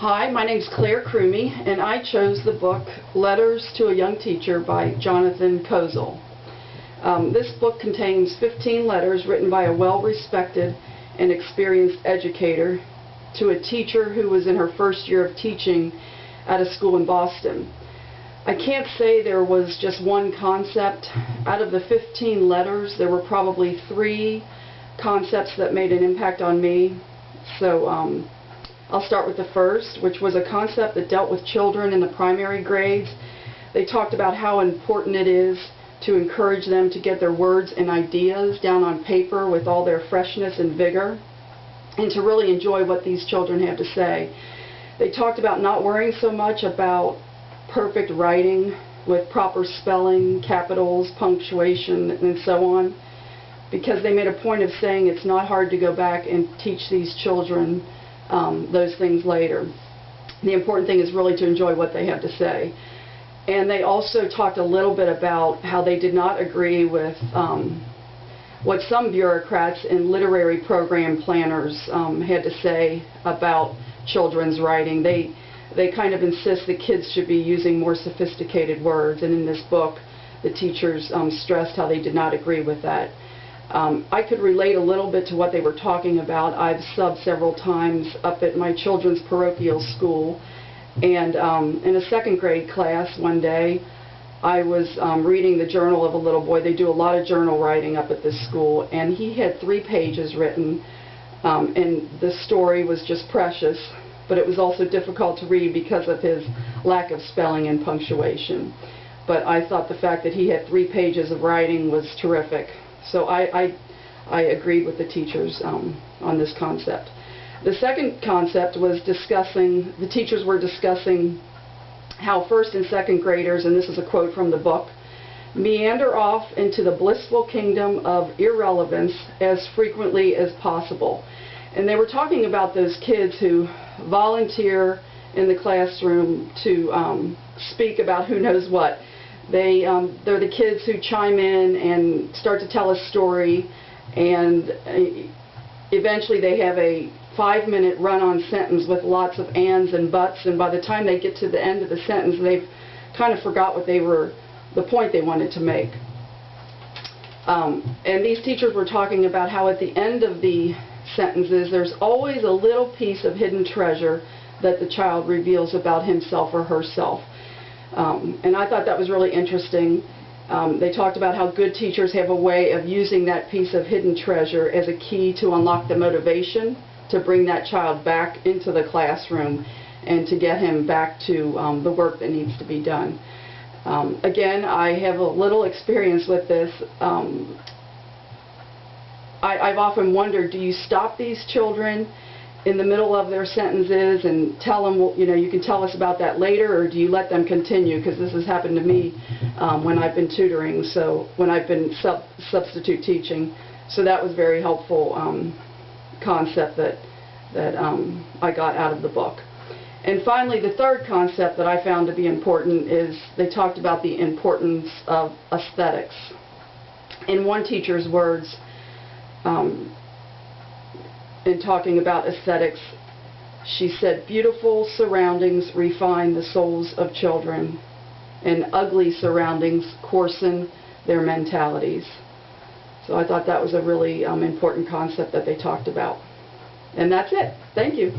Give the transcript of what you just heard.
Hi, my name is Claire Krumme, and I chose the book Letters to a Young Teacher by Jonathan Kozel. This book contains 15 letters written by a well-respected and experienced educator to a teacher who was in her first year of teaching at a school in Boston. I can't say there was just one concept. Out of the 15 letters, there were probably 3 concepts that made an impact on me. So I'll start with the first, which was a concept that dealt with children in the primary grades. They talked about how important it is to encourage them to get their words and ideas down on paper with all their freshness and vigor, and to really enjoy what these children have to say. They talked about not worrying so much about perfect writing with proper spelling, capitals, punctuation, and so on, because they made a point of saying it's not hard to go back and teach these children those things later. The important thing is really to enjoy what they have to say. And they also talked a little bit about how they did not agree with what some bureaucrats and literary program planners had to say about children's writing. They kind of insist that kids should be using more sophisticated words, and in this book the teachers stressed how they did not agree with that. I could relate a little bit to what they were talking about. I've subbed several times up at my children's parochial school, and in a 2nd grade class one day I was reading the journal of a little boy. They do a lot of journal writing up at this school, and he had 3 pages written, and the story was just precious, but it was also difficult to read because of his lack of spelling and punctuation. But I thought the fact that he had 3 pages of writing was terrific. So I agreed with the teachers on this concept. The second concept was the teachers were discussing how 1st and 2nd graders, and this is a quote from the book, meander off into the blissful kingdom of irrelevance as frequently as possible. And they were talking about those kids who volunteer in the classroom to speak about who knows what. They're the kids who chime in and start to tell a story, and eventually they have a 5-minute run-on sentence with lots of ands and buts, and by the time they get to the end of the sentence they've kind of forgot what the point they wanted to make. And these teachers were talking about how at the end of the sentences there's always a little piece of hidden treasure that the child reveals about himself or herself. And I thought that was really interesting. They talked about how good teachers have a way of using that piece of hidden treasure as a key to unlock the motivation to bring that child back into the classroom and to get him back to the work that needs to be done. Again, I have a little experience with this. I've often wondered, do you stop these children in the middle of their sentences and tell them, well, you can tell us about that later, or do you let them continue? Because this has happened to me when I've been tutoring, so when I've been substitute teaching. So that was very helpful concept that I got out of the book. And finally, the third concept that I found to be important is they talked about the importance of aesthetics. In one teacher's words, in talking about aesthetics, she said, "Beautiful surroundings refine the souls of children, and ugly surroundings coarsen their mentalities." So I thought that was a really important concept that they talked about. And that's it. Thank you.